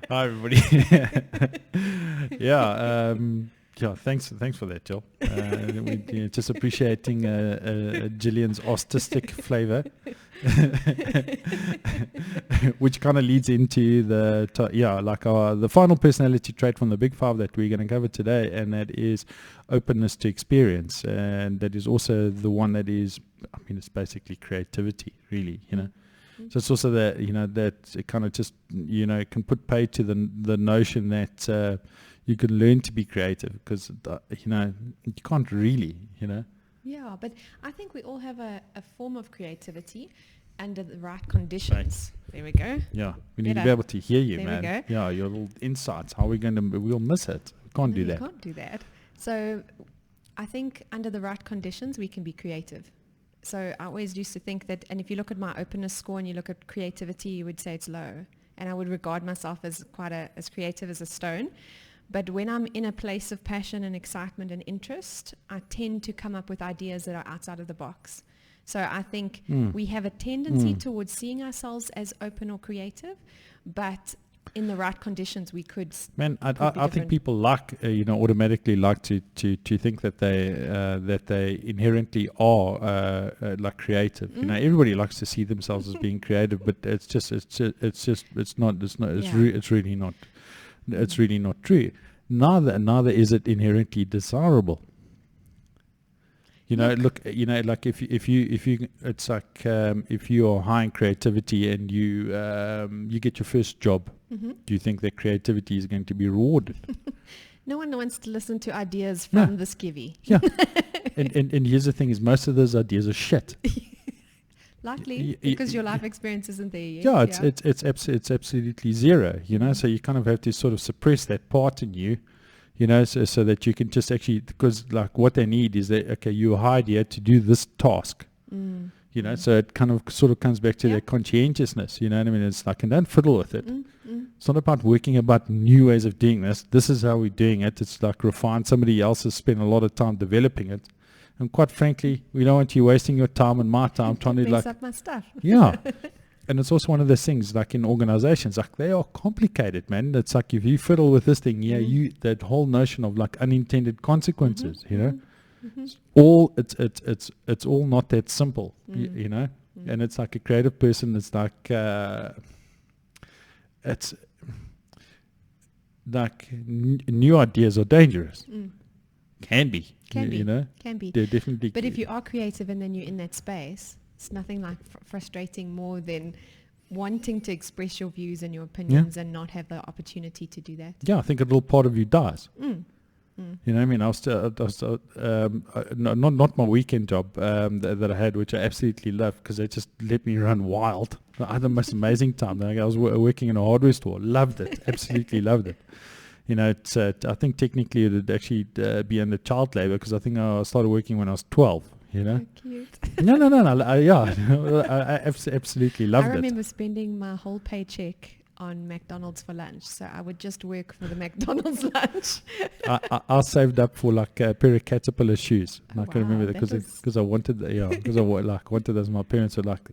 Hi, everybody. Yeah, yeah. Thanks for that, Jill. We just appreciating Gillian's autistic flavor, which kind of leads into the final personality trait from the Big Five that we're going to cover today, and that is openness to experience, and that is also the one that is, it's basically creativity, really, So it's also that, that it kind of just, can put pay to the notion that you can learn to be creative, because, you can't really, Yeah, but I think we all have a form of creativity under the right conditions. Right. There we go. Yeah, we need to be able to hear you, there man. We go. Yeah, your little insights. How are we going to, we'll miss it. We can't do that. You can't do that. So I think under the right conditions, we can be creative. So I always used to think that, and if you look at my openness score and you look at creativity, you would say it's low. And I would regard myself as as creative as a stone. But when I'm in a place of passion and excitement and interest, I tend to come up with ideas that are outside of the box. So I think we have a tendency towards seeing ourselves as open or creative, but in the right conditions, we could. Man, I think people like, automatically like to think that they inherently are like creative. Everybody likes to see themselves as being creative, but it's really not true. Neither is it inherently desirable. Look, like if you, it's like if you are high in creativity and you get your first job, do you think that creativity is going to be rewarded? No one wants to listen to ideas from the skivvy. Yeah, and here's the thing: is most of those ideas are shit. Likely, because your life experience isn't there yet. Yeah, it's absolutely zero. So you kind of have to sort of suppress that part in you. So that you can just actually, because like what they need is that, okay, you're hired here to do this task, so it kind of sort of comes back to their conscientiousness, it's like, and don't fiddle with it. It's not about working about new ways of doing this. This is how we're doing it. It's like refined. Somebody else has spent a lot of time developing it. And quite frankly, we don't want you wasting your time and my time trying to mess up my stuff. Yeah. And it's also one of those things, like in organizations, like they are complicated, man. It's like if you fiddle with this thing, that whole notion of like unintended consequences, it's all not that simple, And it's like a creative person. It's like it's like new ideas are dangerous. Can be. Can be. They're definitely. But if you are creative and then you're in that space, it's nothing like frustrating more than wanting to express your views and your opinions and not have the opportunity to do that. Yeah, I think a little part of you dies. I was not my weekend job that I had, which I absolutely loved because they just let me run wild. I had the most amazing time. Like I was working in a hardware store. Loved it. Absolutely loved it. It's I think technically it would actually be under child labor because I think I started working when I was 12. So cute. I absolutely loved it. I remember spending my whole paycheck on McDonald's for lunch, so I would just work for the McDonald's lunch. I saved up for like a pair of Caterpillar shoes. I can remember that because I wanted, because I wanted those. My parents were like,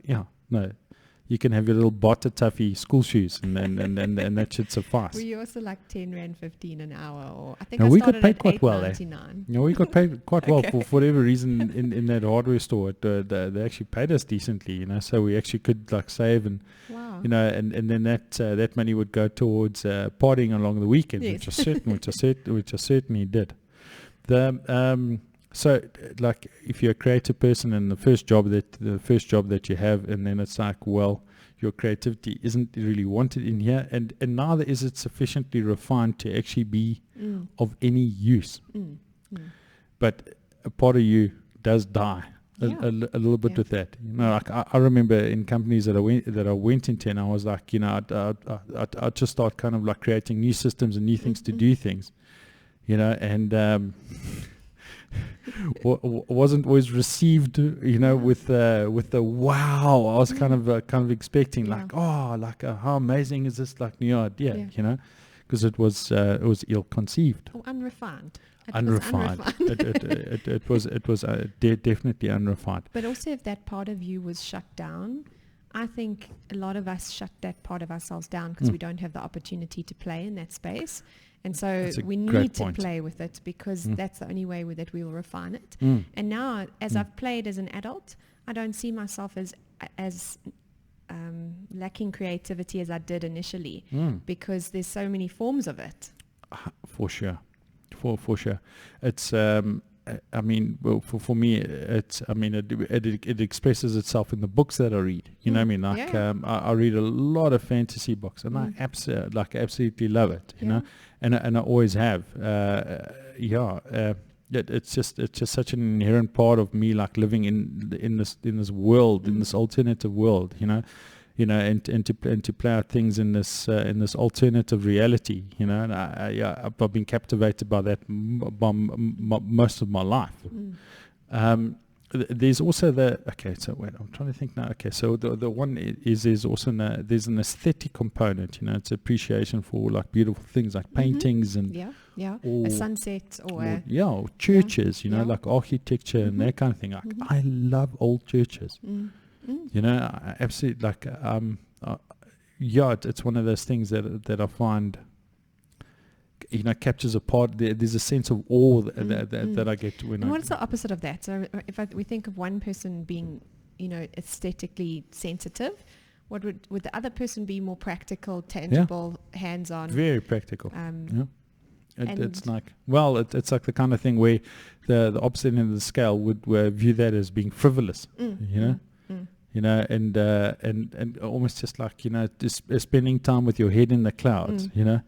no, you can have your little Botta Tuffy school shoes, and that should suffice. Were you also like 10 rand 15 an hour, or I think no, I we started got paid at quite well. No, we got paid quite well for whatever reason in that hardware store. They actually paid us decently, so we actually could like save and and then that money would go towards partying along the weekends, which I certainly did. So like if you're a creative person and the first job that you have, and then it's like, well, your creativity isn't really wanted in here, and neither is it sufficiently refined to actually be of any use. But a part of you does die a little bit with that. Like I remember in companies that I went into, and I was like, I'd just start kind of like creating new systems and new things to do things, and wasn't always received, with the wow. I was kind of expecting like, how amazing is this like new idea, because it was ill-conceived. Oh, unrefined. It was definitely unrefined. But also, if that part of you was shut down, I think a lot of us shut that part of ourselves down because we don't have the opportunity to play in that space. And so we need to play with it because that's the only way that we will refine it. And now, as I've played as an adult, I don't see myself as lacking creativity as I did initially because there's so many forms of it. For sure. For sure. It's I mean, well, for me, it's, I mean, it expresses itself in the books that I read. You know what I mean? Like, I read a lot of fantasy books, and I absolutely love it. You know, and I always have. It's just such an inherent part of me, like living in this world, in this alternative world. You know, and to play out things in this alternative reality, you know, and I've been captivated by that most of my life. There's also I'm trying to think now. Okay, so the one is also there's an aesthetic component. You know, it's appreciation for like beautiful things like paintings and a sunset or churches. You know, like architecture and that kind of thing. Like, I love old churches. You know, I absolutely like. It's one of those things that I find, you know, captures a part. There's a sense of awe that I get when. And what's the opposite of that? So if we think of one person being, you know, aesthetically sensitive, what would the other person be? More practical, tangible, hands-on. Very practical. It's like, well, it's like the kind of thing where the opposite end of the scale would view that as being frivolous. You know. You know, and almost just like, you know, just spending time with your head in the clouds, you know,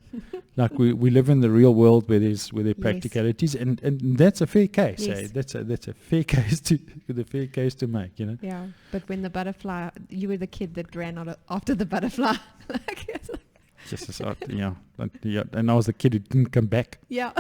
like we live in the real world where there are practicalities, and that's a fair case. Yes. That's a fair case to make, you know. Yeah, but when the butterfly, you were the kid that ran after the butterfly. Just and I was the kid who didn't come back. Yeah,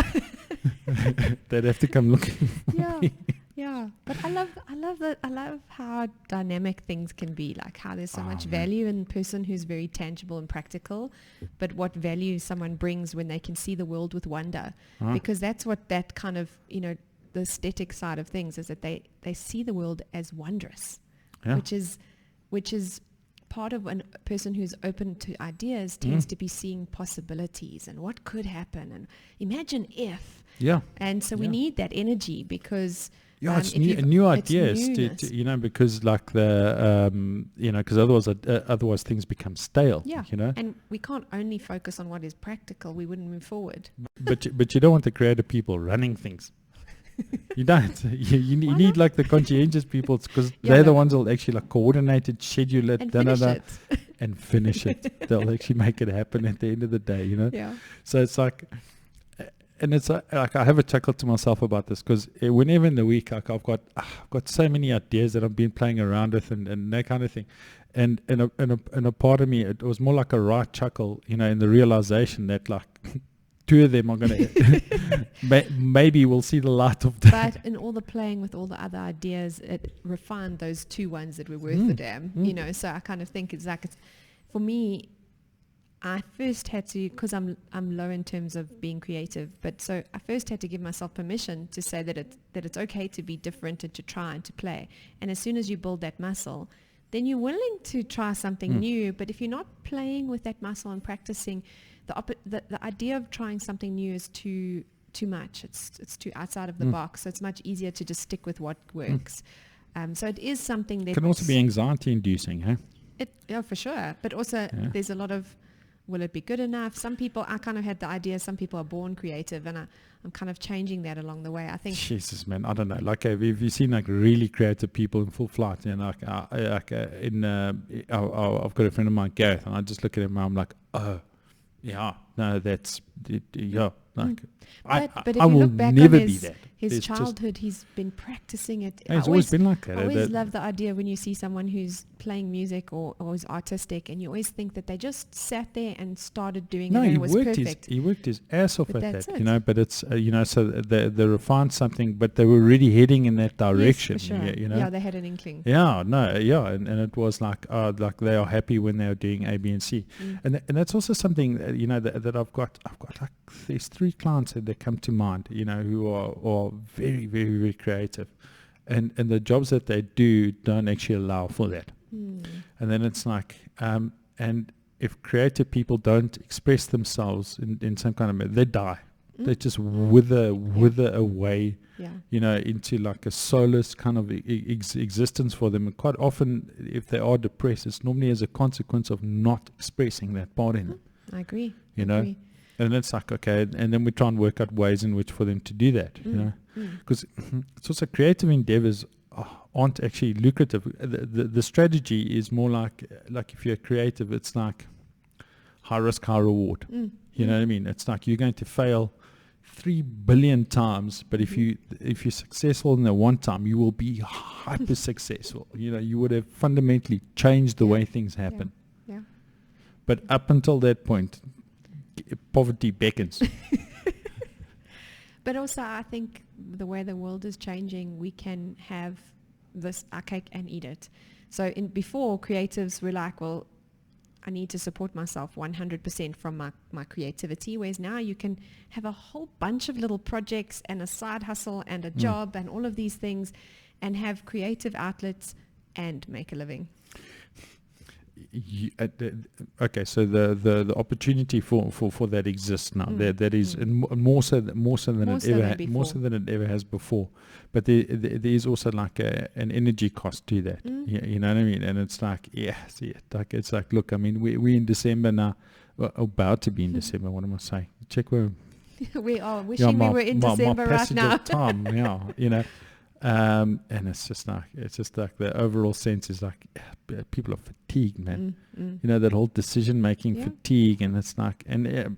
they'd have to come looking for me. Yeah, but I love how dynamic things can be, like how there's so much value in a person who's very tangible and practical, but what value someone brings when they can see the world with wonder, because that's what that kind of, you know, the aesthetic side of things is, that they see the world as wondrous, which is part of a person who's open to ideas tends to be seeing possibilities and what could happen and imagine if. And so we need that energy because it's new ideas to you know, because like the you know, because otherwise things become stale. You know, and we can't only focus on what is practical. We wouldn't move forward. But you don't want the creative people running things. You don't. You need like the conscientious people, because they're the ones that'll actually like coordinate it, schedule it, and finish it. They'll actually make it happen at the end of the day. You know. Yeah. So it's like. And it's like I have a chuckle to myself about this, because whenever in the week, like I've got so many ideas that I've been playing around with and that kind of thing, and a part of me, it was more like a right chuckle, you know, in the realization that like two of them are going to maybe we'll see the light of day. But in all the playing with all the other ideas, it refined those two ones that were worth the damn, you know. So I kind of think it's for me. I first had to, because I'm low in terms of being creative, but so I first had to give myself permission to say that it's okay to be different and to try and to play. And as soon as you build that muscle, then you're willing to try something new. But if you're not playing with that muscle and practicing, the idea of trying something new is too much. It's too outside of the box. So it's much easier to just stick with what works. So it is something that can also be anxiety inducing, huh? Yeah, for sure. But also there's a lot of, will it be good enough? Some people, I kind of had the idea, some people are born creative, and I'm kind of changing that along the way. I think. Jesus, man, I don't know. Like, have you seen like really creative people in full flight? You know, I've got a friend of mine, Gareth, and I just look at him and I'm like, oh, yeah, no, that's, yeah. Like, but if I you will look back never on be that. His childhood, he's been practicing it. It's always been like that. I always love the idea when you see someone who's playing music or is artistic, and you always think that they just sat there and started doing it and it was perfect. He worked his ass off at that, it. you know, but it's, you know, so they refined something, but they were already heading in that direction. Yes, for sure. You know? Yeah, they had an inkling. And it was like they are happy when they are doing A, B, and C. And that's also something, you know, that I've got like, there's 3 clients that come to mind, you know, who are very, very, very creative, and the jobs that they do don't actually allow for that. And then it's like, and if creative people don't express themselves in some kind of way, they die. They just wither away, into like a soulless kind of existence for them. And quite often, if they are depressed, it's normally as a consequence of not expressing that part in them. I agree. And it's like, okay, and then we try and work out ways in which for them to do that, because it's also creative endeavors aren't actually lucrative. The strategy is more like if you're creative, it's like high risk, high reward. You know what I mean? It's like you're going to fail 3 billion times, but if you're successful in the one time, you will be hyper successful. You would have fundamentally changed the way things happen. But up until that point, poverty beckons. But also, I think the way the world is changing, we can have this our cake and eat it. So before, creatives were like, well, I need to support myself 100% from my creativity, whereas now you can have a whole bunch of little projects and a side hustle and a job and all of these things and have creative outlets and make a living. Okay, so the opportunity for that exists now. That is more so than it ever has before. But there is also like an energy cost to that. You know what I mean? And it's like, it's like, look, I mean, we in December now, about to be in December. What am I saying? Check where we are wishing we were in December right now. Time, and it's just like the overall sense is like people are fatigued, man. That whole decision making fatigue, and it's like, and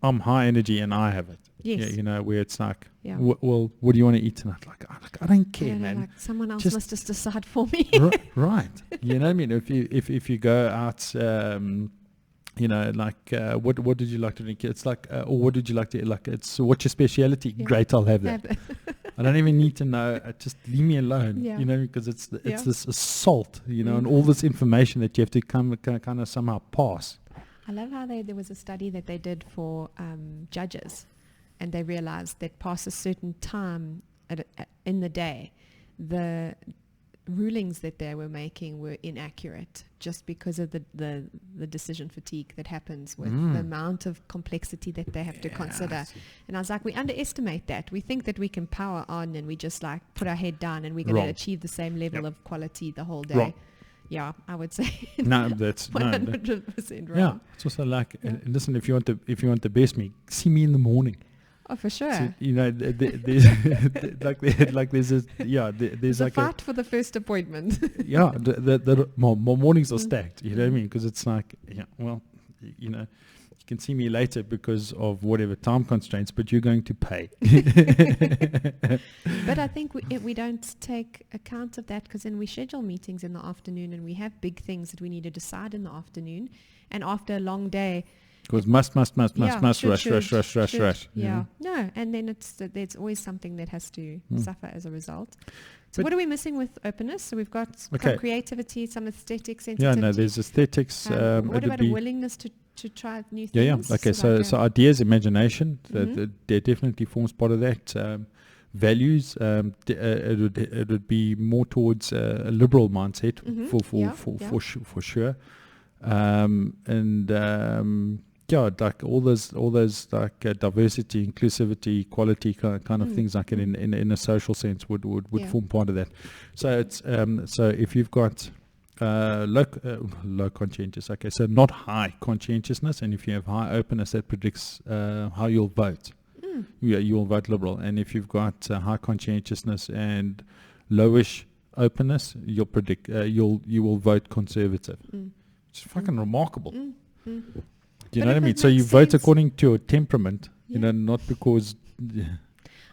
I'm high energy and I have it. Yes. Where it's like, well, what do you want to eat tonight? Like I don't care, man. Like someone else must just decide for me. Right. You know what I mean? If you go out, what did you like to drink? It's like, or what did you like to eat? Like, it's what's your speciality? Great, I'll have that. I don't even need to know. Just leave me alone. Because it's this assault, and all this information that you have to kind of somehow pass. I love how there was a study that they did for judges, and they realized that past a certain time in the day, the rulings that they were making were inaccurate just because of the decision fatigue that happens with the amount of complexity that they have to consider. And I was like, we underestimate that. We think that we can power on and we just like put our head down and we're going to achieve the same level of quality the whole day. Wrong. Yeah, I would say no, that's 100% wrong. Yeah, it's also like, listen, if you want the best me, see me in the morning. Oh, for sure. So, there's there's a like fight for the first appointment. My mornings are stacked. You know what I mean? Because it's like, you can see me later because of whatever time constraints, but you're going to pay. But I think we don't take account of that, because then we schedule meetings in the afternoon and we have big things that we need to decide in the afternoon. And after a long day, because must, rush. Yeah, no, and then there's always something that has to suffer as a result. So what are we missing with openness? So we've got creativity, some aesthetics, sensitivity. Yeah, no, there's aesthetics. What about a willingness to try new things? Okay, so ideas, imagination, there definitely forms part of that. Values, it would be more towards a liberal mindset for sure. Like all those like diversity, inclusivity, equality kind of things, like in a social sense would form part of that. So it's so if you've got low conscientious, okay, so not high conscientiousness, and if you have high openness, that predicts how you'll vote. You'll vote liberal, and if you've got high conscientiousness and lowish openness, you'll predict you will vote conservative. It's fucking remarkable. Do you know what I mean? So you vote according to your temperament, not because...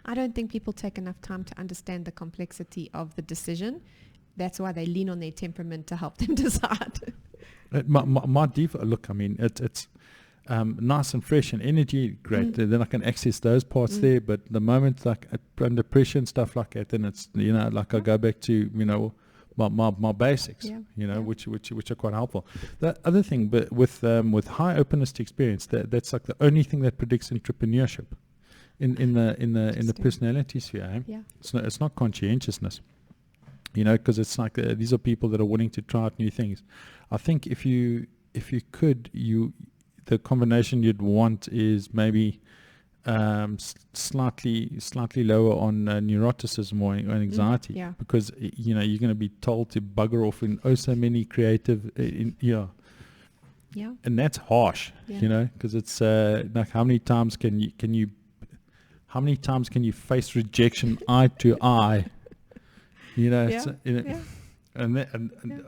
I don't think people take enough time to understand the complexity of the decision. That's why they lean on their temperament to help them decide. My default, look, I mean, it's nice and fresh and energy, great. Then I can access those parts there. But the moment like under pressure and stuff like that, then it's, like I go back to, my basics, which are quite helpful. The other thing, but with high openness to experience, that's like the only thing that predicts entrepreneurship in the personality sphere. It's not conscientiousness. because it's like these are people that are willing to try out new things. I think if you could, the combination you'd want is maybe slightly lower on neuroticism or anxiety, because you're going to be told to bugger off in so many creative and that's harsh, because it's like how many times can you face rejection eye to eye, and I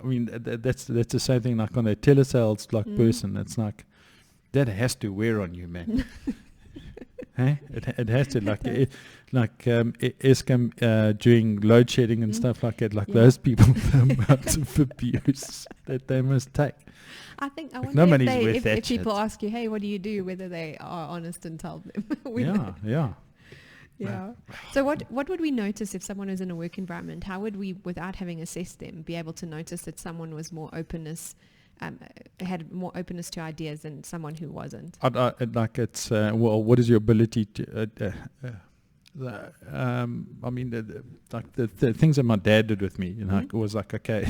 mean that's the same thing like on a telesales person. It's like that has to wear on you, man. Hey? It has to, Eskom during load shedding and stuff like that, those people, the amounts of abuse that they must take. I think I wonder if people ask you, hey, what do you do, whether they are honest and tell them. Yeah. So what would we notice if someone was in a work environment? How would we, without having assessed them, be able to notice that someone was more had more openness to ideas than someone who wasn't? What is your ability to I mean the things that my dad did with me, it was like, okay,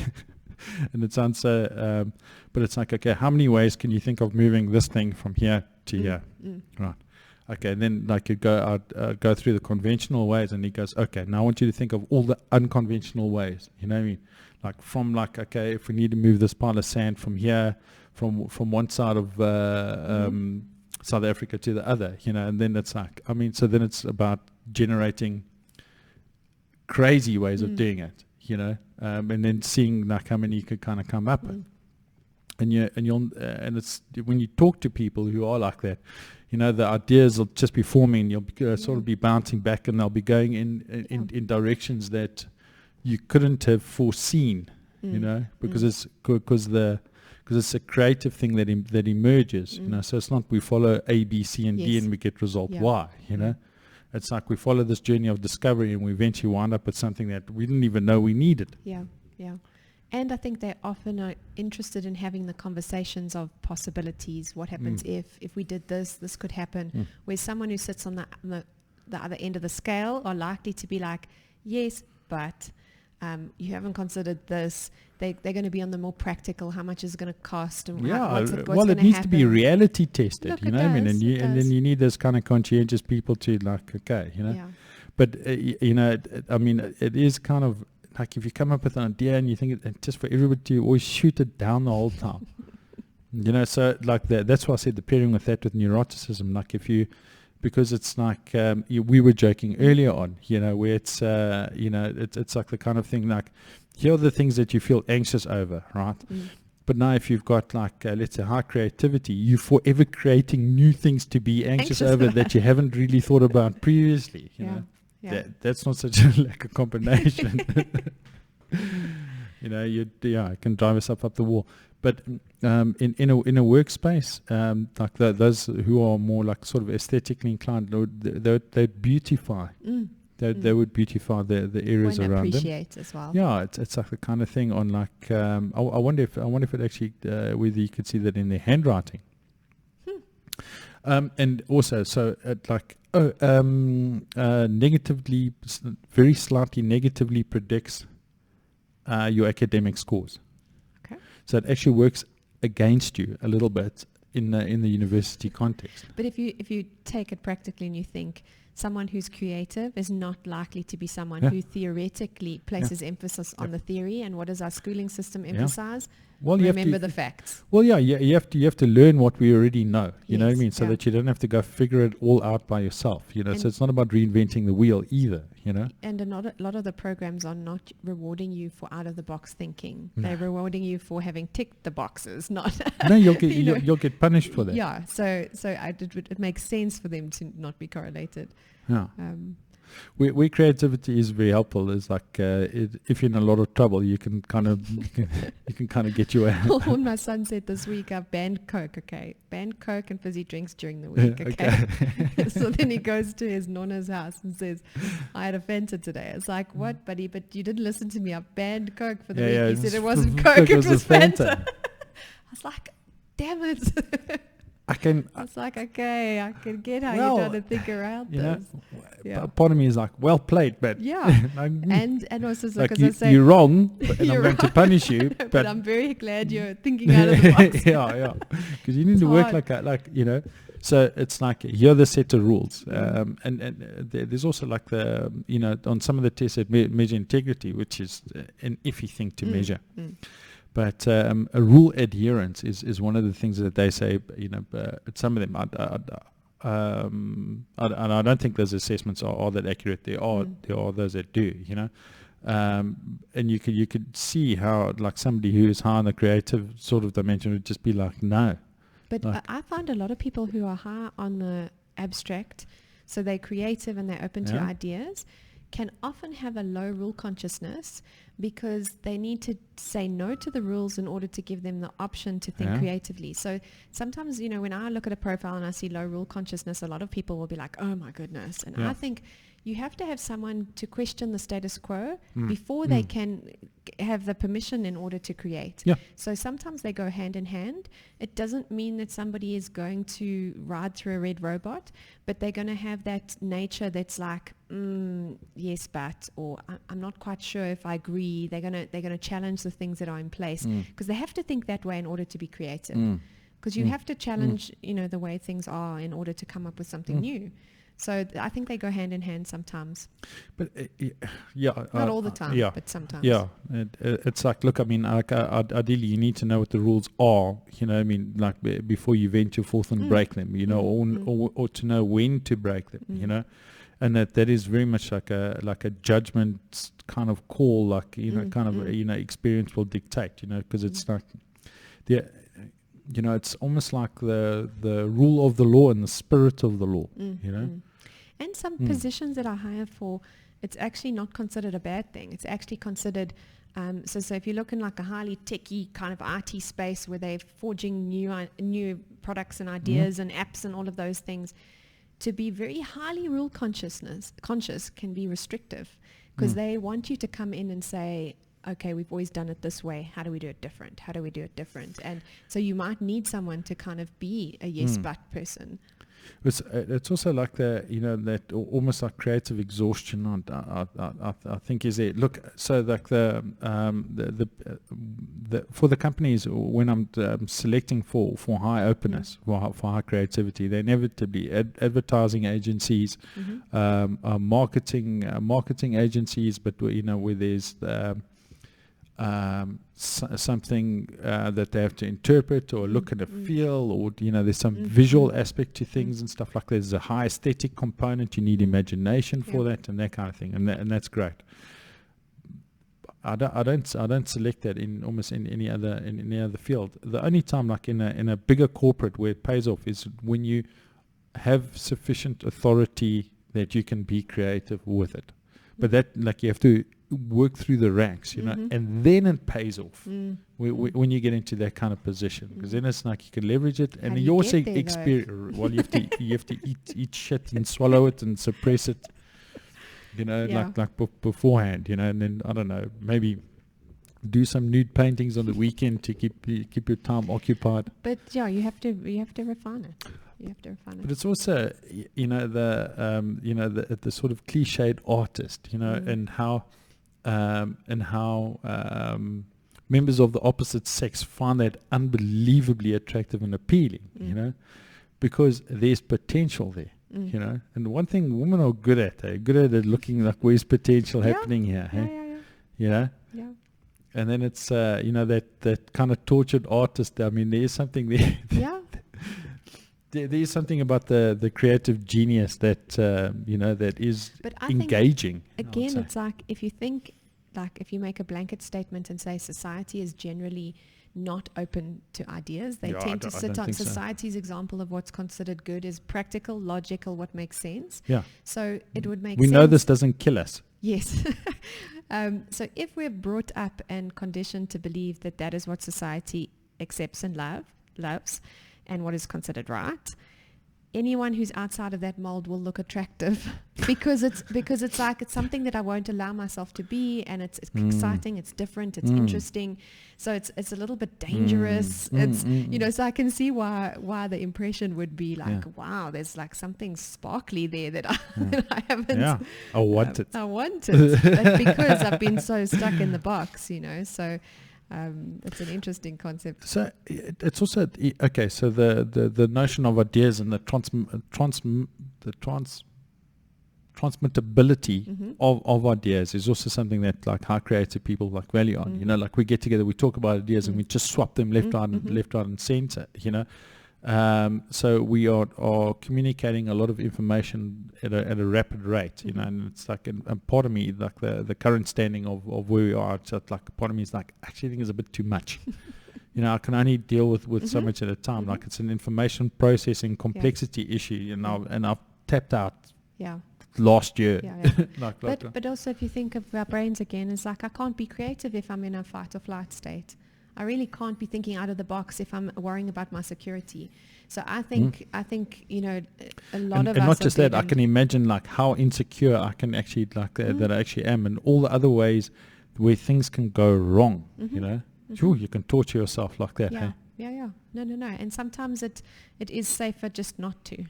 and it sounds so but it's like, okay, how many ways can you think of moving this thing from here to here? Right. Okay, and then you go through the conventional ways, and he goes, okay, now I want you to think of all the unconventional ways. You know what I mean? Okay, if we need to move this pile of sand from here, from one side of South Africa to the other, and then it's like, so then it's about generating crazy ways of doing it, and then seeing how many you could kind of come up with. And it's when you talk to people who are like that, the ideas will just be forming, and you'll sort of be bouncing back, and they'll be going in directions that you couldn't have foreseen, because it's a creative thing that emerges, So it's not we follow A, B, C, and D, and we get result Y, It's like we follow this journey of discovery, and we eventually wind up with something that we didn't even know we needed. Yeah. And I think they often are interested in having the conversations of possibilities. What happens if we did this could happen. Whereas someone who sits on the other end of the scale are likely to be like, yes, but you haven't considered this. They're going to be on the more practical, how much is it going to cost, and what's it needs to be reality tested. Look, and then you need those kind of conscientious people to okay, But it is kind of like if you come up with an idea and you think it just for everybody to always shoot it down the whole time, So that's why I said the pairing with neuroticism. Because it's like we were joking earlier on, where it's it's like the kind of thing here are the things that you feel anxious over, right? But now if you've got let's say high creativity, you're forever creating new things to be anxious over that you haven't really thought about previously. That's not such a combination. It can drive us up the wall. But in a workspace, those who are more sort of aesthetically inclined, they'd beautify. They would beautify the areas around them. Appreciate as well. Yeah, it's like the kind of thing on I wonder if it actually whether you could see that in their handwriting. And also, so negatively, very slightly negatively predicts your academic scores. Okay. So it actually works against you a little bit in the university context. But if you take it practically and you think someone who's creative is not likely to be someone who theoretically places emphasis on the theory, and what does our schooling system emphasize? Well, remember the facts. Well, you have to learn what we already know. You know what I mean, so that you don't have to go figure it all out by yourself. So it's not about reinventing the wheel either. And a lot of the programs are not rewarding you for out of the box thinking. No. They're rewarding you for having ticked the boxes. Not no, you'll get punished for that. Yeah. So it makes sense for them to not be correlated. Yeah. Where creativity is very helpful is if you're in a lot of trouble, you can kind of get your way. When my son said this week, I've banned Coke. Okay, banned Coke and fizzy drinks during the week. Okay. So then he goes to his nonna's house and says, "I had a Fanta today." It's like, "What, buddy? But you didn't listen to me. I banned Coke for the week." He said it wasn't Coke, it was Fanta. I was like, "Damn it." I can. It's like, okay, I can get how Well, you're trying to think around you know, this. Yeah. part of me is like, well played, but Yeah. like, And also, like because I say, you're wrong, and I'm You're going to punish you. but I'm very glad you're thinking out of the box. Yeah, because you need It's to work hard. like that, like, you know. So it's like, here are the set of rules, Mm. and there's also like the, you know, on some of the tests that measure integrity, which is an iffy thing to measure. Mm. But a rule adherence is one of the things that they say, you know, some of them, I don't think those assessments are that accurate. There are those that do, you know. And you could see how, like, somebody who is high on the creative sort of dimension would just be like, no. But Like, I find a lot of people who are high on the abstract, so they're creative and they're open to Yeah. ideas, can often have a low rule consciousness because they need to say no to the rules in order to give them the option to think Yeah. creatively. So sometimes, you know, when I look at a profile and I see low rule consciousness, a lot of people will be like, oh my goodness. And Yeah. I think you have to have someone to question the status quo before they can have the permission in order to create. Yeah. So sometimes they go hand in hand. It doesn't mean that somebody is going to ride through a red robot, but they're going to have that nature that's like, yes, but, or I'm not quite sure if I agree. They're going to challenge the things that are in place because they have to think that way in order to be creative. Because you have to challenge, you know, the way things are in order to come up with something new. So I think they go hand in hand sometimes. But yeah, Not all the time, yeah, but sometimes. yeah. It's like, look, I mean, like, ideally, you need to know what the rules are. You know, I mean, like, before you venture forth and break them. You know, or to know when to break them. You know, and that is very much like a judgment kind of call. Like, you know, kind of you know, experience will dictate. You know, because it's like you know, it's almost like the rule of the law and the spirit of the law. You know. And some positions that are higher for, it's actually not considered a bad thing. It's actually considered, so if you look in like a highly techie kind of IT space where they're forging new products and ideas and apps and all of those things, to be very highly rule conscious can be restrictive because they want you to come in and say, okay, we've always done it this way. How do we do it different? How do we do it different? And so you might need someone to kind of be a yes but person. It's also like you know, that almost like creative exhaustion. I think is it. Look, so like the for the companies, when I'm selecting for high openness, for high creativity, they inevitably advertising agencies, marketing agencies, but you know, where there's something that they have to interpret or look at a feel, or you know, there's some visual aspect to things and stuff like that. There's a high aesthetic component. You need imagination for that and that kind of thing, and that's great. I don't select that in almost in any other field. The only time, like in a bigger corporate, where it pays off is when you have sufficient authority that you can be creative with it. But that, like, you have to work through the ranks, you know, and then it pays off when you get into that kind of position, because then it's like you can leverage it, and you also experience. Well, you have to eat shit and swallow it and suppress it, you know, like beforehand, you know, and then I don't know, maybe do some nude paintings on the weekend to keep your time occupied. But yeah, you have to refine it. You have to refine it. But it's also, you know, the sort of cliched artist, you know, and how members of the opposite sex find that unbelievably attractive and appealing, you know, because there's potential there, you know. And one thing women are good at, looking like, where's potential happening here, you know. Yeah. And then it's you know, that kind of tortured artist. I mean, there is something there. Yeah. There is something about the creative genius that you know, that is engaging. Again, it's like, if you think, like, if you make a blanket statement and say society is generally not open to ideas, they tend to sit on society's example of what's considered good is practical, logical, what makes sense. Yeah. So it would make sense. We know this doesn't kill us. Yes. So if we're brought up and conditioned to believe that that is what society accepts and loves, and what is considered right, anyone who's outside of that mold will look attractive because it's like it's something that I won't allow myself to be, and it's exciting, it's different, it's interesting, so it's a little bit dangerous. So I can see why the impression would be like, wow, there's like something sparkly there that I haven't. Yeah, I want it. I want it, but because I've been so stuck in the box, so. It's an interesting concept. So it's also okay. So the notion of ideas and the transmittability of ideas is also something that like high creative people like value on. Like we get together, we talk about ideas, and we just swap them left, right, and center. So we are communicating a lot of information at a rapid rate, and it's like, and part of me, like the current standing of where we are, it's like part of me is like, actually I think it's a bit too much. I can only deal with so much at a time. Like it's an information processing complexity issue, and I've tapped out last year. But also if you think of our brains again, it's like I can't be creative if I'm in a fight or flight state. I really can't be thinking out of the box if I'm worrying about my security. So I think a lot of us. And not just that, I can imagine like how insecure I can actually that I actually am, and all the other ways where things can go wrong. Sure, you can torture yourself like that. Yeah. No. And sometimes it is safer just not to.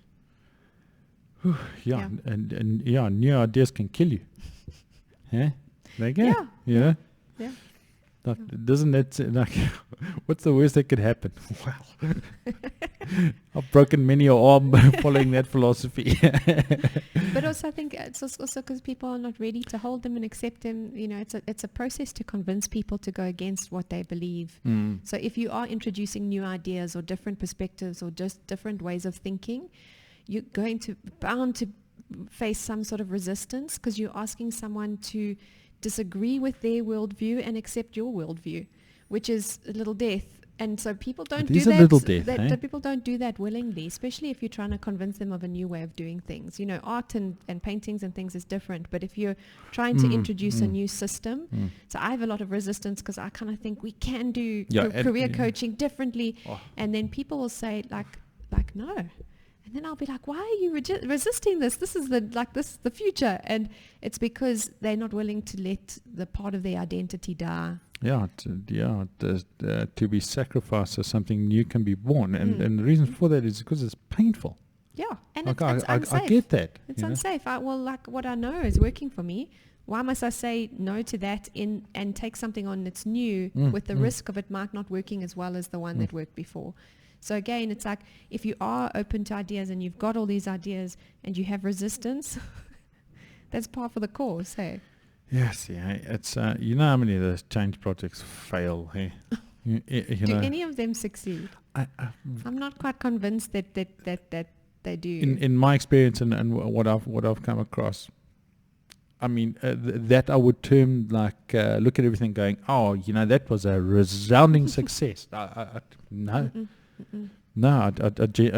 And new ideas can kill you. They can. Yeah. Doesn't that like what's the worst that could happen? Wow, I've broken many an arm following that philosophy. But also I think it's also because people are not ready to hold them and accept them. It's a process to convince people to go against what they believe. So if you are introducing new ideas or different perspectives or just different ways of thinking, you're bound to face some sort of resistance, because you're asking someone to disagree with their worldview and accept your worldview, which is a little death. And so people don't do that. Little death, people don't do that willingly, especially if you're trying to convince them of a new way of doing things. Art and paintings and things is different, but if you're trying to introduce a new system, so I have a lot of resistance because I kind of think we can do career coaching differently, and then people will say like no. And then I'll be like, why are you resisting this? This is the future. And it's because they're not willing to let the part of their identity die. To be sacrificed so something new can be born. And the reason for that is because it's painful. Yeah, and it's unsafe. I get that. It's unsafe. What I know is working for me. Why must I say no to that and take something on that's new with the risk of it might not working as well as the one that worked before? So again, it's like if you are open to ideas and you've got all these ideas and you have resistance, that's par for the course, hey? Yes, it's how many of those change projects fail, hey? Do any of them succeed? I'm not quite convinced that they do. In my experience and what I've come across, I mean, that I would term like look at everything going, that was a resounding success. No. No, I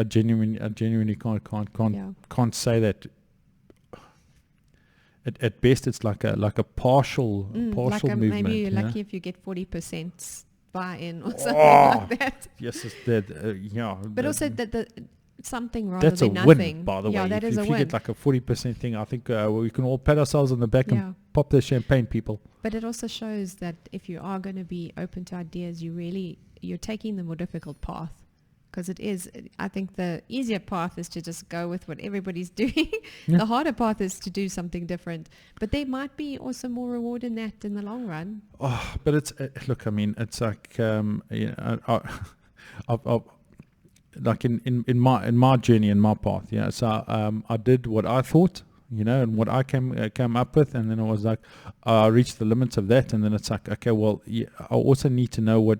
genuinely can't say that. At best, it's like a partial movement. Maybe you're lucky if you get 40% buy-in or something like that. Yes, it's that. But also the something rather than nothing. That's a win, by the way. That is a win. If you get like a 40% thing, I think we can all pat ourselves on the back and pop the champagne, people. But it also shows that if you are going to be open to ideas, you're taking the more difficult path. Because it is, I think the easier path is to just go with what everybody's doing. The harder path is to do something different. But there might be also more reward in that in the long run. But it's, look, I mean, it's like, like in my journey, in my path, so I did what I thought, and what I came up with, and then I was like, I reached the limits of that, and then it's like, okay, well, I also need to know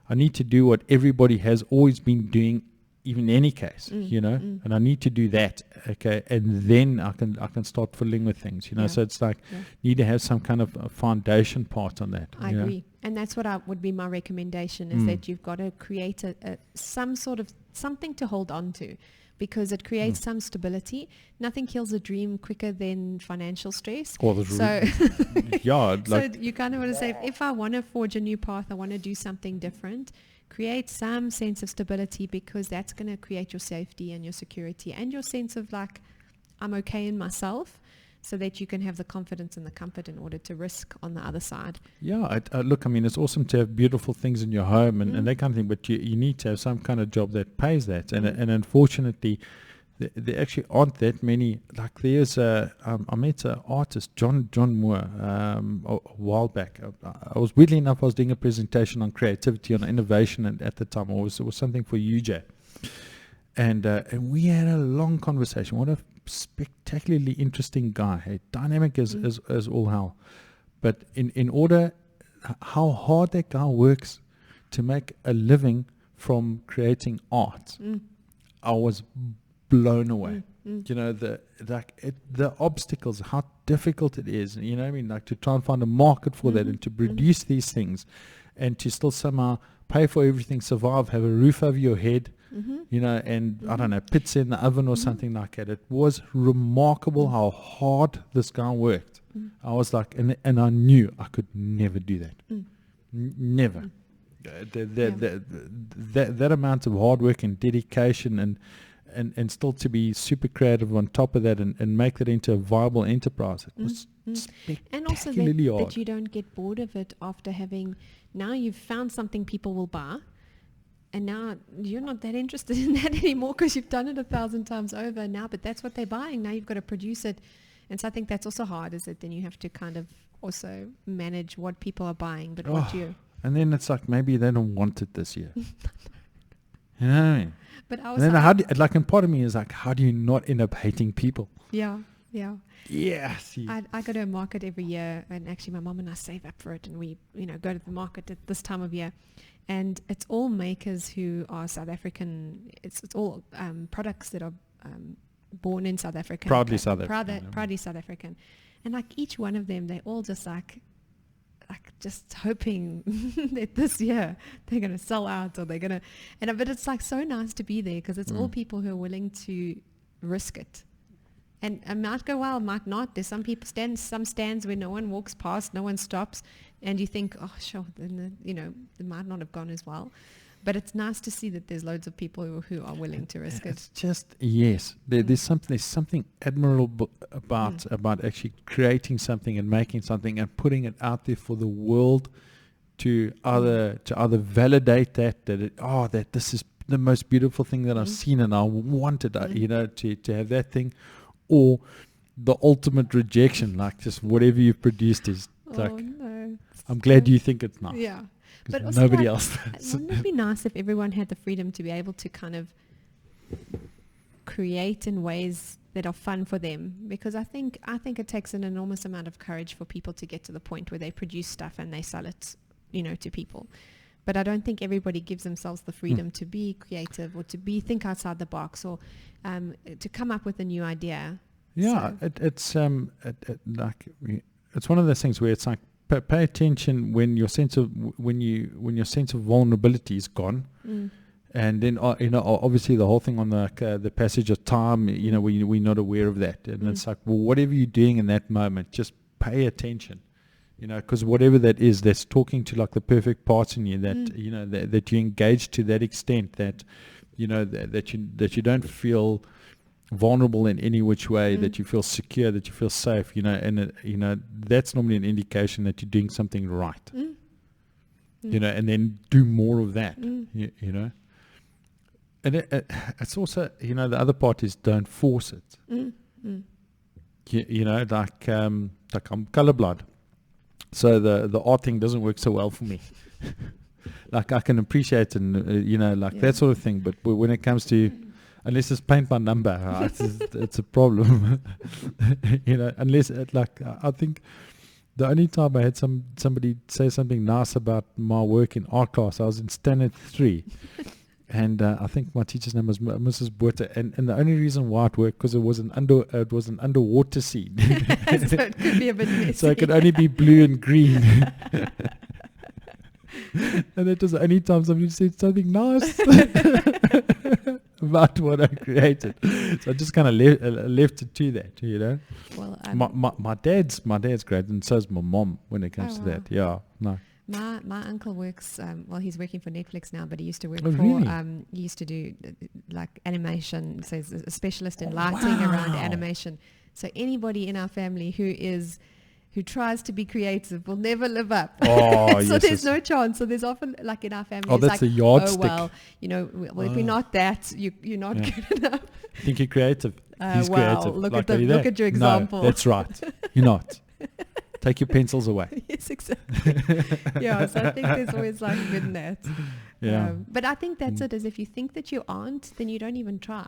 I need to do what everybody has always been doing, even in any case, and I need to do that, okay, and then I can start fiddling with things, so it's like, need to have some kind of a foundation part on that. I agree, and that's what would be my recommendation, is that you've got to create some sort of something to hold on to, because it creates some stability. Nothing kills a dream quicker than financial stress. So you kind of want to say, if I want to forge a new path, I want to do something different, create some sense of stability, because that's going to create your safety and your security and your sense of like, I'm okay in myself, so that you can have the confidence and the comfort in order to risk on the other side. Yeah, look, I mean, it's awesome to have beautiful things in your home and that kind of thing, but you need to have some kind of job that pays that. And unfortunately, there actually aren't that many. Like there's I met an artist, John Moore, a while back. I was, weirdly enough, I was doing a presentation on creativity, on innovation, and at the time it was something for UJ. And we had a long conversation. What a spectacularly interesting guy, dynamic as all hell. But in order, how hard that guy works to make a living from creating art, I was blown away. You know, the obstacles, how difficult it is. You know what I mean? Like to try and find a market for that and to produce these things, and to still somehow pay for everything, survive, have a roof over your head. You know, and I don't know, pizza in the oven or something like that. It was remarkable how hard this guy worked. I was like, and I knew I could never do that. Never. That amount of hard work and dedication and still to be super creative on top of that and make that into a viable enterprise. It was and also that you don't get bored of it after having, now you've found something people will buy. And now you're not that interested in that anymore because you've done it 1,000 times over now, but that's what they're buying. Now you've got to produce it. And so I think that's also hard, is that then you have to kind of also manage what people are buying, but what you. And then it's like, maybe they don't want it this year. You know what I mean? But I was like, and part of me is like, how do you not end up hating people? Yeah. Yes. I go to a market every year, and actually my mom and I save up for it, and we, go to the market at this time of year. And it's all makers who are South African. It's all products that are born in South Africa. Proudly South African. Proudly South African. And like each one of them, they all just like just hoping that this year they're going to sell out, or they're going to. But it's like so nice to be there, because it's all people who are willing to risk it. And it might go well, might not. There's some stands where no one walks past, no one stops, and you think, oh, sure, then it might not have gone as well. But it's nice to see that there's loads of people who are willing to risk it. It's just, yes, there's something admirable about actually creating something and making something and putting it out there for the world to either validate that this is the most beautiful thing that I've seen, and I wanted, to have that thing. Or the ultimate rejection, like just whatever you've produced is no. I'm glad you think it's nice. Yeah. But nobody else does. Wouldn't it be nice if everyone had the freedom to be able to kind of create in ways that are fun for them? Because I think it takes an enormous amount of courage for people to get to the point where they produce stuff and they sell it, to people. But I don't think everybody gives themselves the freedom to be creative, or to think outside the box, or to come up with a new idea. Yeah, so. It's one of those things where it's like, pay attention when your sense of vulnerability is gone, and then obviously the whole thing on the passage of time, we're not aware of that, and it's like, well, whatever you're doing in that moment, just pay attention. Because whatever that is, that's talking to like the perfect parts in you, that that you engage to that extent that that you don't feel vulnerable in any which way, that you feel secure, that you feel safe, and that's normally an indication that you're doing something right. And then do more of that. And it's also the other part is don't force it. Like I'm colorblind. So the art thing doesn't work so well for me. Like I can appreciate and that sort of thing, but when it comes to, unless it's paint by number, it's a problem. Unless I think the only time I had somebody say something nice about my work in art class, I was in standard 3. And I think my teacher's name was Mrs. Buerta, and the only reason why it worked because it was an underwater scene, so it could be a bit messy. So it could only be blue and green, and that was the only time somebody said something nice about what I created. So I just kind of left it to that, Well, my dad's great, and so is my mom when it comes to that. Yeah, no. My uncle works, well, he's working for Netflix now, but he used to work Oh, for, really? he used to do like animation, so he's a specialist in lighting around Wow. animation. So anybody in our family who tries to be creative will never live up. Oh, So yes. there's no chance. So there's often, like in our family, Oh, it's that's like, the yardstick. well, if we're not that, you're not good enough. Think you're creative. He's Well, creative. look Like, at are you look there? at your example. No, that's right. You're not. Take your pencils away. Yes, exactly. Yeah, so I think there's always like good in that. Yeah. But I think that's it, is if you think that you aren't, then you don't even try.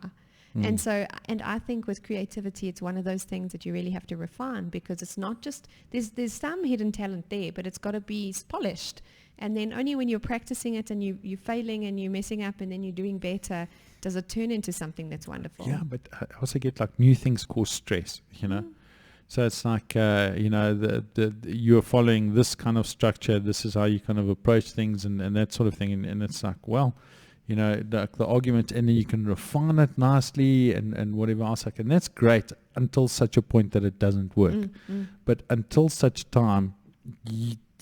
And I think with creativity, it's one of those things that you really have to refine, because it's not just, there's some hidden talent there, but it's got to be polished. And then only when you're practicing it and you're failing and you're messing up and then you're doing better, does it turn into something that's wonderful. Yeah, but I also get like new things cause stress, you know. So it's like, you're following this kind of structure. This is how you kind of approach things and that sort of thing. And it's like, well, you know, the argument, and then you can refine it nicely and whatever else. Like, and that's great until such a point that it doesn't work. But until such time,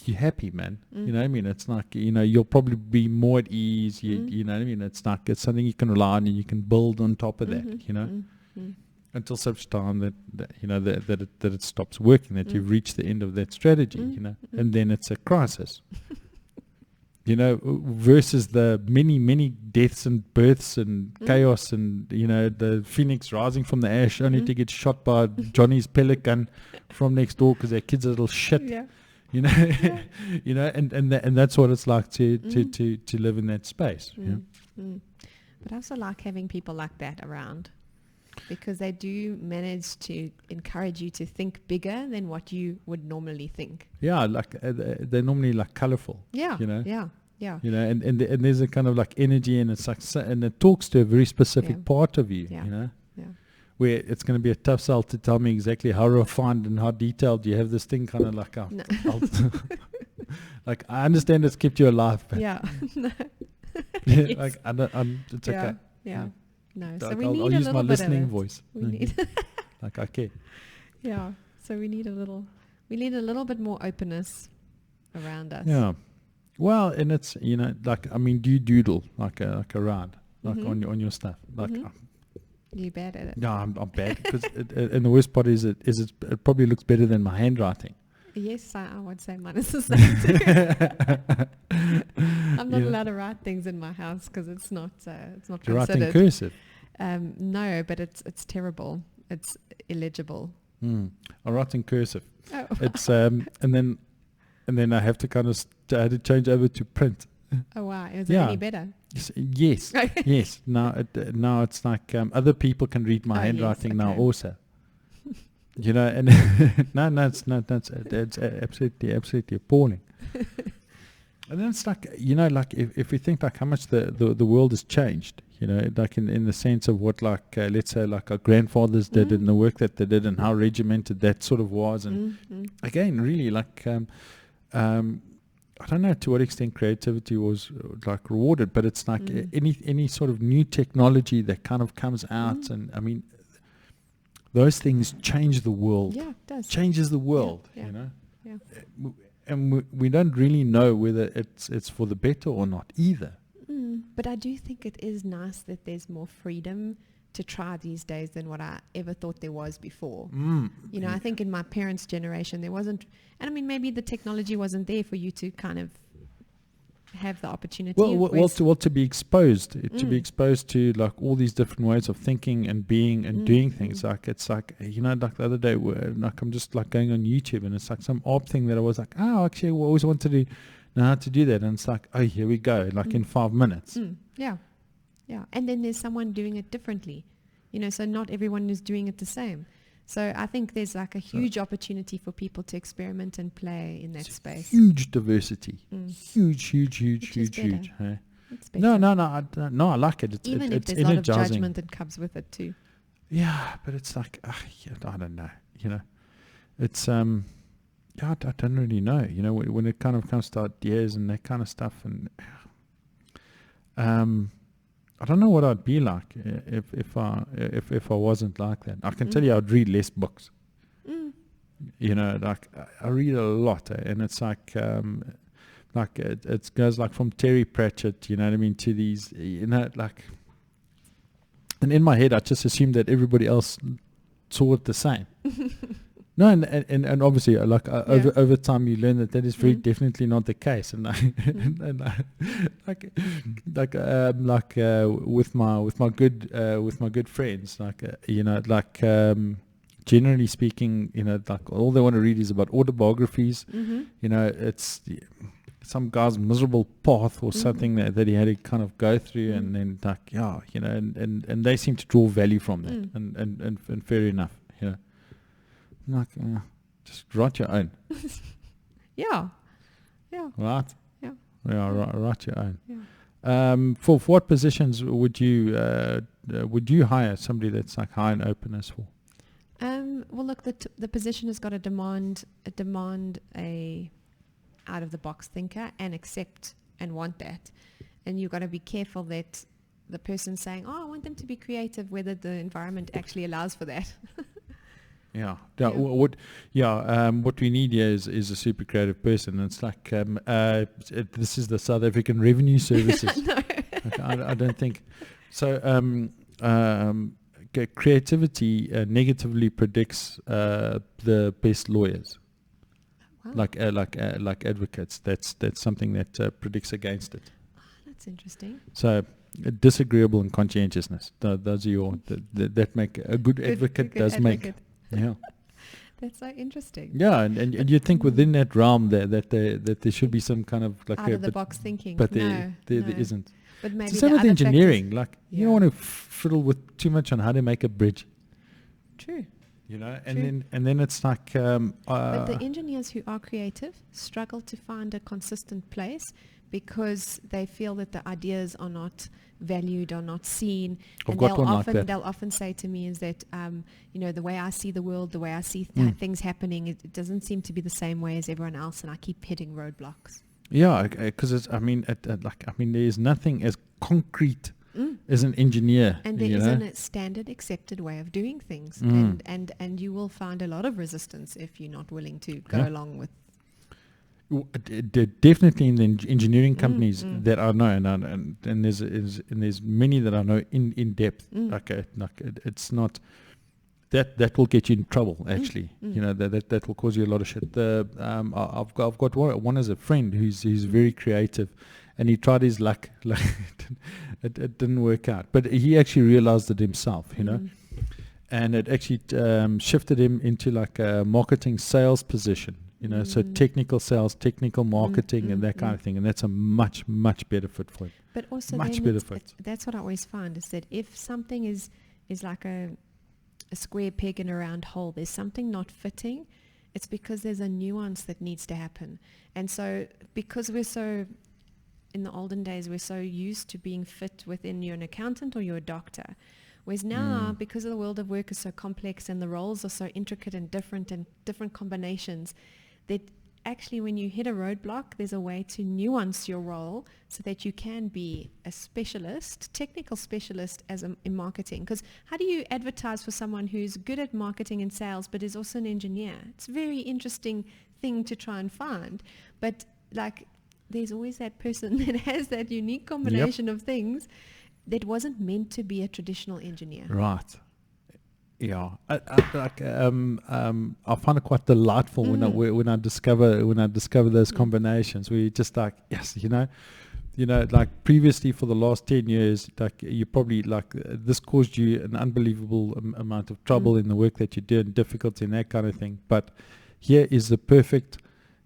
you're happy, man. You know what I mean? It's like, you know, you'll probably be more at ease. You know what I mean? It's like, it's something you can rely on and you can build on top of that, you know. Until such time that you know that it stops working, that you've reached the end of that strategy, you know, and then it's a crisis. You know, versus the many deaths and births and chaos and, you know, the phoenix rising from the ash only to get shot by Johnny's pellet gun from next door because their kid's a little shit. Yeah. You know, you know, and that's what it's like to live in that space. Yeah. But I also like having people like that around, because they do manage to encourage you to think bigger than what you would normally think. Yeah, like they're normally like colorful. Yeah. You know. Yeah. Yeah. You know, and there's a kind of like energy, and it's like, and it talks to a very specific part of you. Yeah. You know. Yeah. Where it's going to be a tough sell to tell me exactly how refined and how detailed you have this thing kind of like. No. Like, I understand it's kept you alive, but Yeah. No. like it's Yeah. okay. Yeah. No. So Like, we I'll need a use little my bit listening of it. voice. We need. Like, okay. Yeah. So we need a little bit more openness around us. Yeah. Well, and it's, you know, like, I mean, do you doodle like around, like on your stuff? Like, You're bad at it. no, I'm bad because and the worst part is it probably looks better than my handwriting. Yes, I would say mine is the same too. I'm not allowed to write things in my house because it's not You're writing considered. cursive. No, but it's terrible. It's illegible. I write in cursive. Oh. It's and then I have to kind of I had to change over to print. Oh wow! Is it any better? Yes. Yes. Now it's like other people can read my handwriting now also. You know, and no, it's absolutely appalling. And then it's like, you know, like if we think like how much the world has changed, you know, like in the sense of what, like let's say like our grandfathers did and the work that they did and how regimented that sort of was, and again, really like I don't know to what extent creativity was like rewarded, but it's like any sort of new technology that kind of comes out, and I mean, those things change the world. Yeah, it does. Changes the world, Yeah. you know. Yeah. And we don't really know whether it's for the better or not either. But I do think it is nice that there's more freedom to try these days than what I ever thought there was before. You know, I think in my parents' generation there wasn't, and I mean maybe the technology wasn't there for you to kind of have the opportunity. Well, to be exposed, to like all these different ways of thinking and being and doing things. Like it's like, you know, like the other day, like I'm just like going on YouTube and it's like some odd thing that I was like, oh, actually, I always wanted to know how to do that, and it's like, oh, here we go, like in 5 minutes. Yeah. And then there's someone doing it differently, you know. So not everyone is doing it the same. So I think there's like a huge opportunity for people to experiment and play in that space. Huge diversity. Huge. Hey? It's better. No, I like it. Even if it's there's a lot of energizing. judgment that comes with it too. Yeah, but it's like, I don't know. You know, it's I don't really know. You know, when it kind of comes to ideas and that kind of stuff, and I don't know what I'd be like if I wasn't like that. I can tell you, I'd read less books. You know, like I read a lot, and it's like like it goes like from Terry Pratchett, you know what I mean, to these, you know, like, and in my head I just assumed that everybody else saw it the same. No, and obviously, over time, you learn that is very definitely not the case. And with my good friends, generally speaking, you know, like all they want to read is about autobiographies. You know, it's some guy's miserable path or something that he had to kind of go through, and then you know, and they seem to draw value from that, and fair enough, you know. Like, just write your own. Yeah. Right? Yeah. Yeah, write your own. Yeah. For what positions would you hire somebody that's like high in openness for? Well, look, the position has got to demand a out of the box thinker and accept and want that, and you've got to be careful that the person saying, "Oh, I want them to be creative," whether the environment actually allows for that. What we need here is a super creative person. It's like this is the South African Revenue Services. No. I don't think so. Creativity negatively predicts the best lawyers, Wow. like advocates. That's something that predicts against it. That's interesting. So disagreeable and conscientiousness. Those are that make a good advocate does advocate. make. Yeah, that's so interesting. Yeah, and you think within that realm that there should be some kind of like out of the box thinking, but there isn't. But maybe it's the same with engineering. Like you don't want to fiddle with too much on how to make a bridge. True. You know, and then it's like. But the engineers who are creative struggle to find a consistent place because they feel that the ideas are not valued or not seen. I've and got they'll often say to me is that, you know, the way I see the world, the way I see things happening, it doesn't seem to be the same way as everyone else, and I keep hitting roadblocks. Yeah, because there's nothing as concrete as an engineer. And there isn't a standard accepted way of doing things. And you will find a lot of resistance if you're not willing to go along with. Definitely in the engineering companies that I know, and there's many that I know in depth. It's not that will get you in trouble. Actually, you know that will cause you a lot of shit. I've got one as a friend who's very creative, and he tried his luck. Like it didn't work out, but he actually realized it himself. You know. And it actually shifted him into like a marketing sales position. You know, so technical sales, technical marketing, and that kind of thing, and that's a much better fit for him. But also, much better fit. That's what I always find is that if something is like a square peg in a round hole, there's something not fitting. It's because there's a nuance that needs to happen, and so because we're so in the olden days, we're so used to being fit within you're an accountant or you're a doctor. Whereas now, because the world of work is so complex and the roles are so intricate and different combinations, that actually when you hit a roadblock, there's a way to nuance your role so that you can be a specialist, technical specialist in marketing. Because how do you advertise for someone who's good at marketing and sales but is also an engineer? It's a very interesting thing to try and find. But like there's always that person that has that unique combination of things that wasn't meant to be a traditional engineer. Right. Yeah, I find it quite delightful when I discover those combinations. Where you just like, yes, you know, like previously for the last 10 years, like you probably like this caused you an unbelievable amount of trouble in the work that you do and difficulty and that kind of thing. But here is the perfect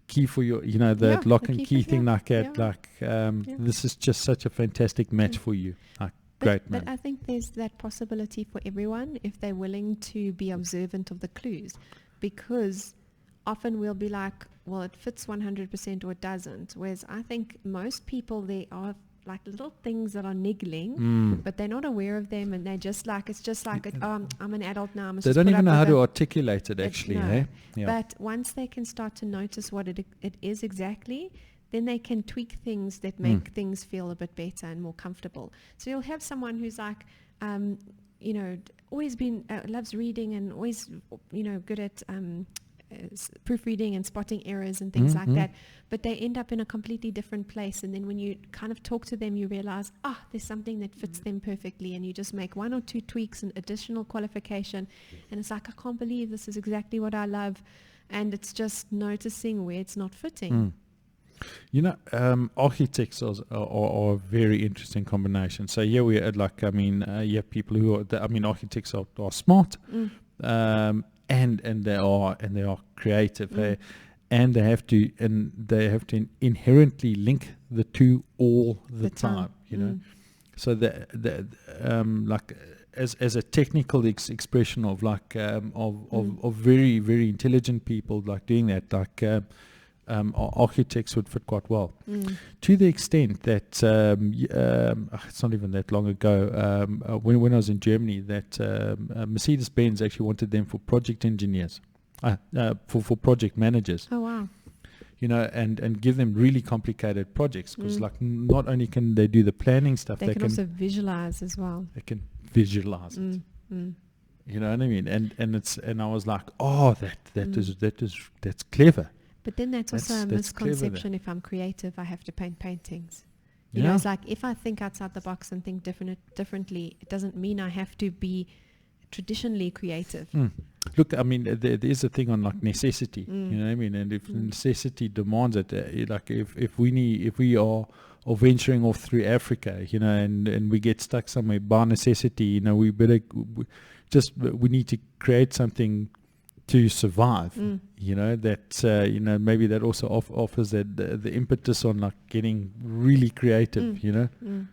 key for your, you know, the lock and key thing like that. Like this is just such a fantastic match for you. Like, great, man. But I think there's that possibility for everyone if they're willing to be observant of the clues, because often we'll be like, well, it fits 100% or it doesn't. Whereas I think most people, they are like little things that are niggling, but they're not aware of them, and they're just like, it's just like, I'm an adult now. They don't even know how to articulate it actually. No. Yeah. But once they can start to notice what it is exactly, then they can tweak things that make things feel a bit better and more comfortable. So you'll have someone who's like, you know, always been, loves reading and always, you know, good at proofreading and spotting errors and things like that, but they end up in a completely different place. And then when you kind of talk to them, you realize, there's something that fits them perfectly, and you just make 1 or 2 tweaks and additional qualification, and it's like, I can't believe this is exactly what I love. And it's just noticing where it's not fitting. Architects are a very interesting combination. So here we are, you have people who are, architects are smart, and they are creative, and they have to inherently link the two all the time. So as a technical expression of of very, very intelligent people doing that, architects would fit quite well, to the extent that it's not even that long ago, when I was in Germany, that Mercedes-Benz actually wanted them for project engineers, for project managers. Oh wow! And give them really complicated projects, because not only can they do the planning stuff, they can also visualize as well. They can visualize it. You know what I mean? And I was like, that's clever. But then that's also a misconception. If I'm creative, I have to paint paintings. You know, it's like, if I think outside the box and think differently, it doesn't mean I have to be traditionally creative. Look, there is a thing on necessity. You know what I mean? And if necessity demands it, if we are venturing off through Africa, and we get stuck somewhere by necessity, we need to create something to survive. That maybe that also offers the impetus on getting really creative. And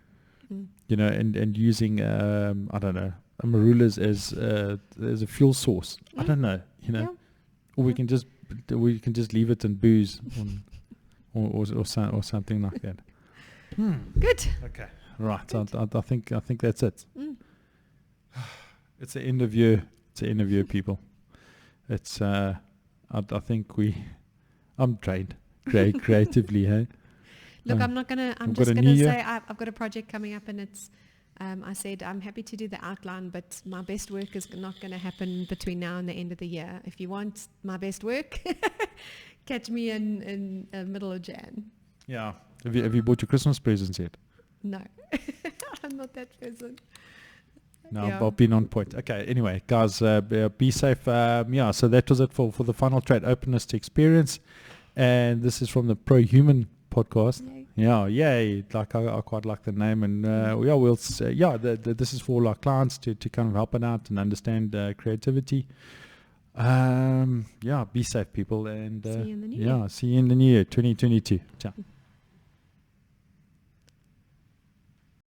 using marulas as a fuel source. I don't know. Or we can just leave it and booze, or something like that. Good. Okay. Right. Good. I think that's it. It's an interview. It's an interview, people. It's I think I'm trained creatively. Hey. Look, I'm just gonna say I've got a project coming up, and it's I said I'm happy to do the outline, but my best work is not going to happen between now and the end of the year. If you want my best work, catch me in middle of Jan. Yeah. Have you bought your Christmas presents yet? No. I'm not that person. No, I've been on point. Okay, anyway, guys, be safe. So that was it for the final trait, openness to experience. And this is from the Pro-Human podcast. Yay. I quite like the name. And this is for all our clients to kind of help it out and understand creativity. Be safe, people. And see you in the new year. See you in the new year, 2022. Ciao.